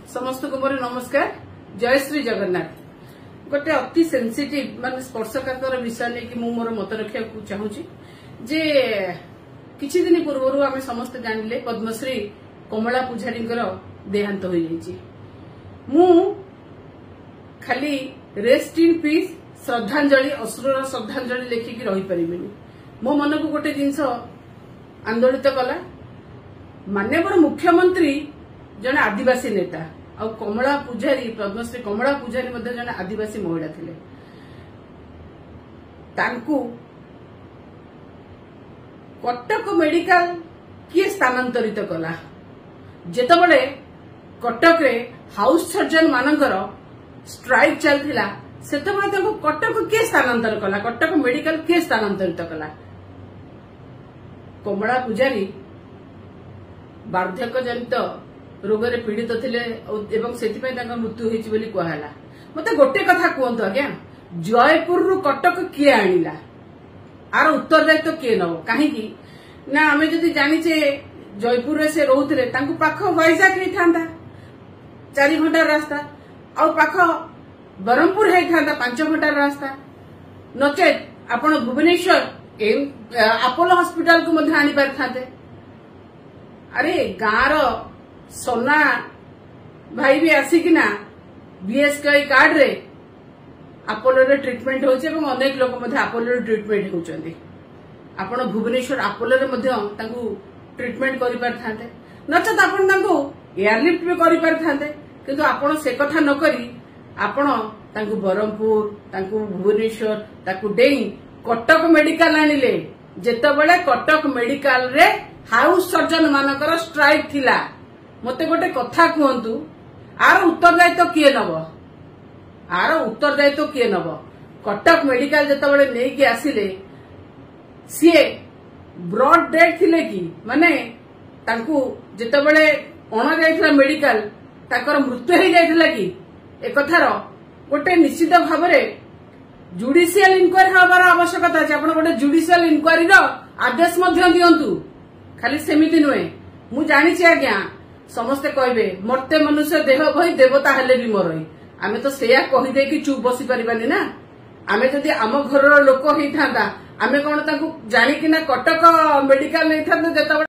समस्त को मोर नमस्कार। जय श्री जगन्नाथ। गोटे अति सेंसिटिव मान स्पर्शकातर विषय नहीं मु मोर मत रखा चाहूँगी जे किछि दिन पूर्व आम समस्त जानिले पद्मश्री कमला पूजारी देहांत हो जाइए। मु खाली रेस्ट इन पीस श्रद्धांजलि अश्रुर श्रद्धांजलि लेखिकी रही पारिबिनी। मो मन को गोटे जिनस आंदोलित कला माननीय मुख्यमंत्री जने आदिवासी नेता आ कमला पूजारी पद्मश्री कमला पूजारी जने आदिवासी महिला थिले। तांकु कटक मेडिकल किए स्थानांतरित कला जेतबळे कटक रे हाउस सर्जन मानकर स्ट्राइक चलथिला सेतबळे तांकु कटक किए स्थानांतर कला कटक मेडिकल किए स्थानांतरित कला। कमला पूजारी वार्धक्य जनित रोग रे पीड़ित थिले एवं सेतिपय तांका मृत्यु हेछि बोली कहला। मते गोटे कथा कहंतु आज्ञा जयपुर रु कटक किए आनिला आर उत्तरदायित्व किए नबो काहेकि ना आमे जदि जानिचे जयपुर रे से रहउथिले तांकु पाख वैजाग हे थांदा 4 घंटा रास्ता आ पाख बरमपुर हे थांदा 5 घंटा रास्ता नचेत आपण भुवनेश्वर अपोलो हॉस्पिटल को मध्य आनी पार थांते। अरे गाँर सोना भाई भी आसिकिना बीएसके कार्ड रे अपोलो रे ट्रीटमेंट होचे एवं अनेक लोक मध्य अपोलो रे ट्रीटमेंट होचंदी। आपण भुवनेश्वर अपोलो रे मध्य तांकू ट्रीटमेंट करि पार थांते नचत आपण तांकू एयरलिफ्ट भी करि पार थांते किंतु आपण से कथा न करी आपण तांकू बरमपुर तांकू भुवनेश्वर ताकू डेई कटक मेडिकल आनिले जेतबळे कटक मेडिकल रे हाउस सर्जन मानकर स्ट्राइक थिला। मते गोटे कथा कहंतु आर उत्तरदायित्व किए नब आर उत्तरदायित्व किए नब कटक मेडिकल जेतबळे नेकी आसिले सीए ब्रॉड डेड थिले कि माने तांकू जेतबळे अणा जायथिला मेडिकल ताकर मृत्यु हे जायथिला कि ए कथार गोटे निश्चित भाबरे जुडिशियल इनक्वारी हबार आवश्यकता अछि। आपण गोटे जुडिशियल इनक्वारी रो आदेश मध्य दियंतु खाली सेमिति नुहे। मु जानिछि आज्ञा समस्ते कहबे मरते मनुष्य देह भई देवता हेले भी मरई आमे तो सेया कहि दे कि चुप बसी परिबानी ना। आमे जदि आम घरर लोक हेई थांदा आमे कोन तांकु जानि कि ना कटक मेडिकल नै थांदा जेता